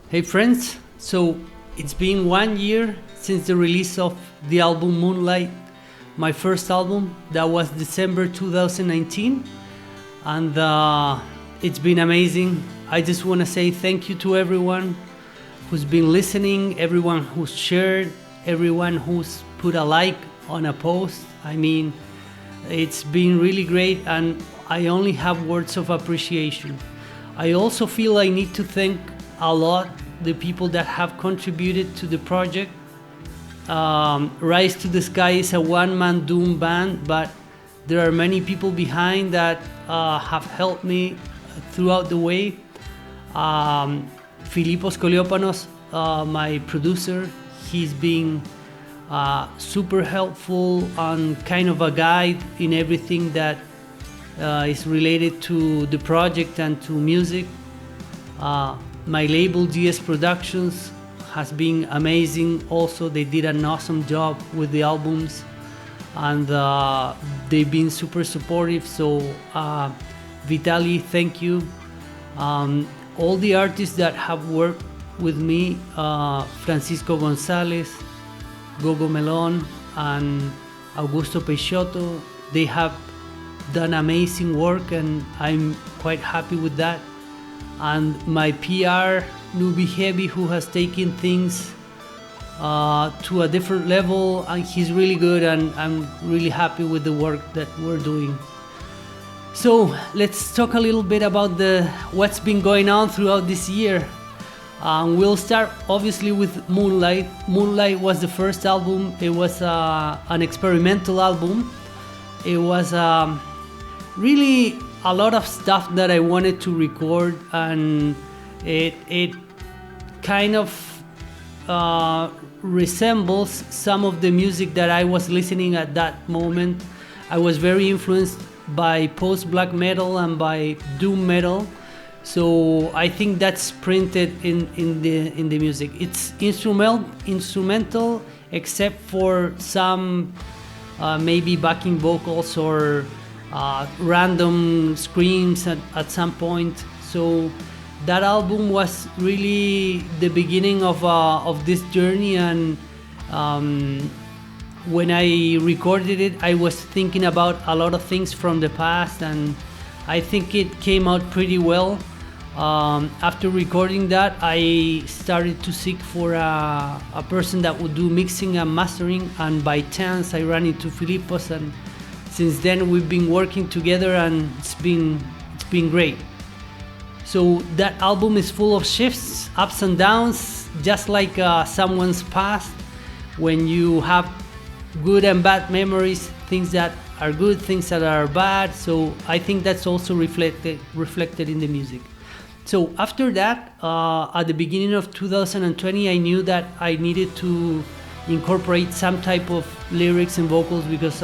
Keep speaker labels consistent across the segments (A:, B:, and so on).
A: Hey friends, so it's been 1 year since the release of the album Moonlight, my first album. That was December 2019, and it's been amazing. I just want to say thank you to everyone who's been listening, everyone who's shared, everyone who's put a like on a post. I mean, it's been really great, and I only have words of appreciation. I also feel I need to thank a lot the people that have contributed to the project. Rise to the Sky is a one-man doom band, but there are many people behind that have helped me throughout the way. Filippos Koliopanos, my producer, he's been super helpful and kind of a guide in everything that is related to the project and to music. My label GS Productions has been amazing also. They did an awesome job with the albums, and they've been super supportive. So Vitaly, thank you. All the artists that have worked with me, Francisco Gonzalez, Gogo Melone, and Augusto Peixoto, they have done amazing work, and I'm quite happy with that. And my PR, Noob Heavy, who has taken things to a different level, and he's really good, and I'm really happy with the work that we're doing. So let's talk a little bit about what's been going on throughout this year. We'll start obviously with Moonlight. Moonlight was the first album. It was an experimental album. It was really a lot of stuff that I wanted to record, and it kind of resembles some of the music that I was listening at that moment. I was very influenced by post-black metal and by doom metal, so I think that's printed in the music. It's instrumental except for some maybe backing vocals or random screams at some point. So that album was really the beginning of this journey, and when I recorded it, I was thinking about a lot of things from the past, and I think it came out pretty well. After recording that, I started to seek for a person that would do mixing and mastering, and by chance I ran into Filippos, and since then we've been working together, and it's been great. So that album is full of shifts, ups and downs, just like someone's past. When you have good and bad memories, things that are good, things that are bad. So I think that's also reflected in the music. So after that, at the beginning of 2020, I knew that I needed to incorporate some type of lyrics and vocals, because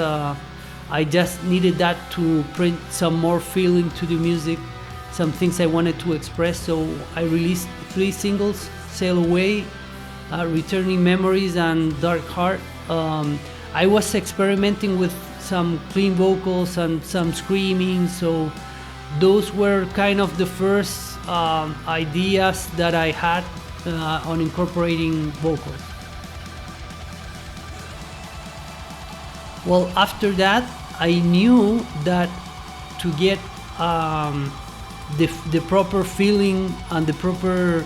A: I just needed that to print some more feeling to the music, some things I wanted to express. So I released 3 singles: Sail Away, Returning Memories, and Dark Heart. I was experimenting with some clean vocals and some screaming, so those were kind of the first ideas that I had on incorporating vocals. Well, after that, I knew that to get the proper feeling and the proper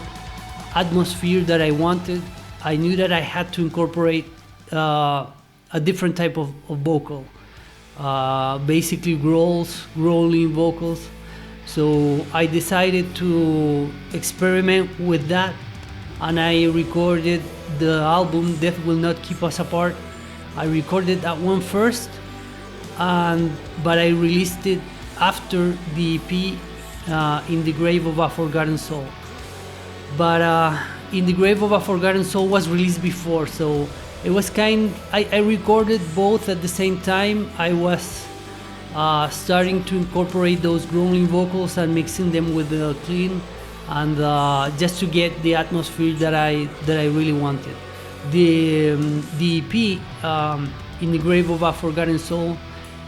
A: atmosphere that I wanted, I knew that I had to incorporate a different type of vocal, basically growling vocals. So I decided to experiment with that, and I recorded the album Death Will Not Keep Us Apart. I recorded that one first, but I released it after the EP, In the Grave of a Forgotten Soul. But In the Grave of a Forgotten Soul was released before, so it was I recorded both at the same time. I was starting to incorporate those growling vocals and mixing them with the clean, and just to get the atmosphere that I really wanted. The EP, In the Grave of a Forgotten Soul,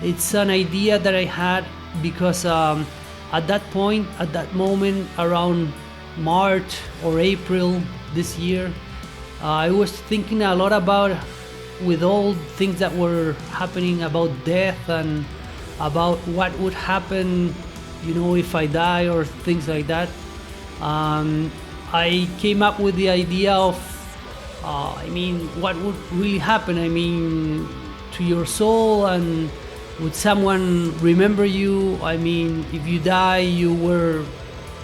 A: it's an idea that I had because at that moment, around March or April this year, I was thinking a lot about, with all things that were happening, about death and about what would happen, if I die or things like that. I came up with the idea of, what would really happen? To your soul, and would someone remember you? If you die, you were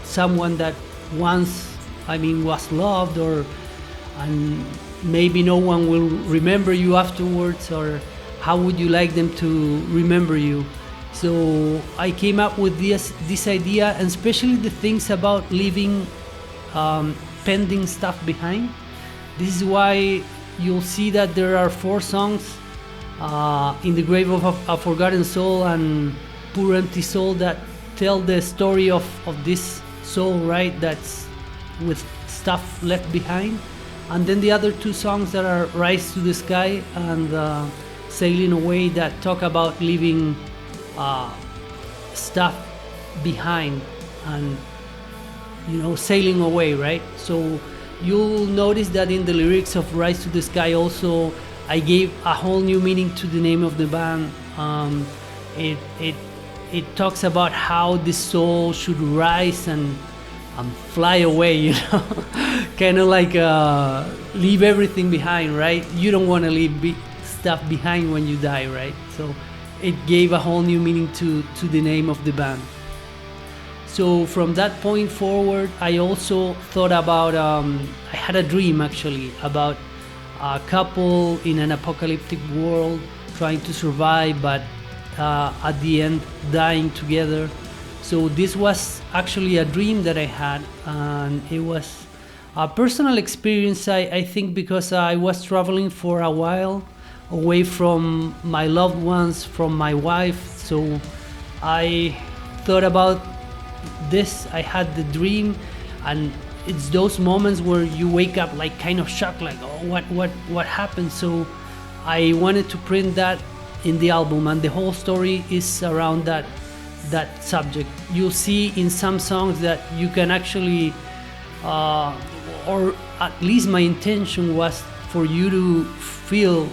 A: someone that once, was loved, and maybe no one will remember you afterwards, or how would you like them to remember you? So I came up with this idea, and especially the things about leaving pending stuff behind. This is why you'll see that there are 4 songs, In the Grave of a Forgotten Soul and Poor Empty Soul, that tell the story of this soul, right, that's with stuff left behind. And then the other 2 songs that are Rise to the Sky and Sailing Away, that talk about leaving stuff behind and sailing away, right? So you'll notice that in the lyrics of Rise to the Sky also I gave a whole new meaning to the name of the band. It talks about how the soul should rise and fly away, kind of like leave everything behind, right? You don't want to leave stuff behind when you die, right? So it gave a whole new meaning to the name of the band. So from that point forward, I also thought about, I had a dream actually about a couple in an apocalyptic world trying to survive, but at the end dying together. So this was actually a dream that I had, and it was a personal experience, I think, because I was traveling for a while away from my loved ones, from my wife. So I thought about this. I had the dream, and it's those moments where you wake up like kind of shocked, like, oh, what happened? So I wanted to print that in the album, and the whole story is around that subject. You'll see in some songs that you can actually, or at least my intention was for you to feel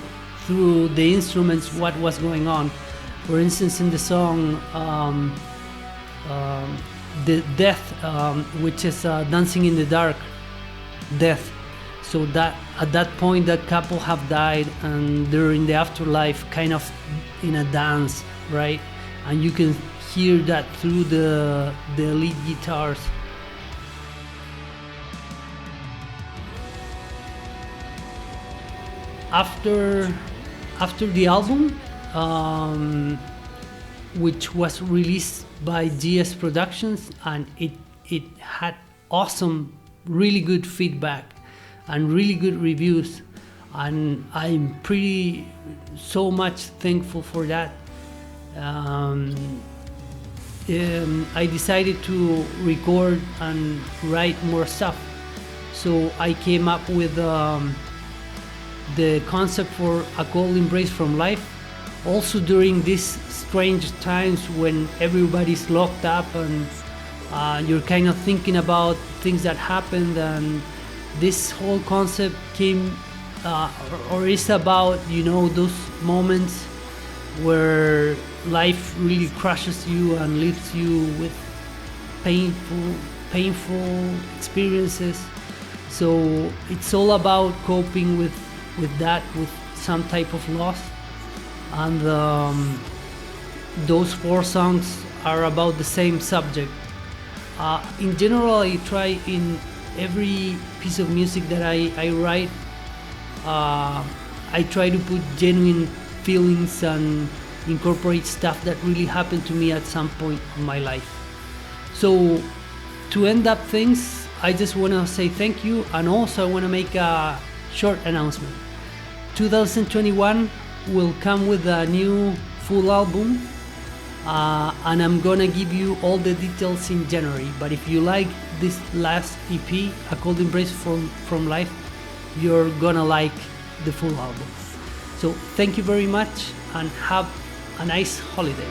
A: through the instruments what was going on. For instance, in the song the Death, which is Dancing in the Dark, Death. So that at that point that couple have died, and they're in the afterlife, kind of in a dance, right? And you can hear that through the lead guitars. After the album, which was released by GS Productions, and it had awesome, really good feedback and really good reviews, and I'm pretty so much thankful for that. I decided to record and write more stuff, so I came up with the concept for A Cold Embrace from Life. Also during these strange times when everybody's locked up and you're kind of thinking about things that happened, and this whole concept came or is about, those moments where life really crushes you and leaves you with painful experiences. So it's all about coping with that, with some type of loss. And those 4 songs are about the same subject. In general, I try in every piece of music that I write, I try to put genuine feelings and incorporate stuff that really happened to me at some point in my life. So to end up things, I just want to say thank you, and also I want to make a short announcement. 2021 will come with a new full album, and I'm gonna give you all the details in January. But if you like this last EP, A Cold Embrace from Life, you're gonna like the full album. So thank you very much, and have a nice holiday.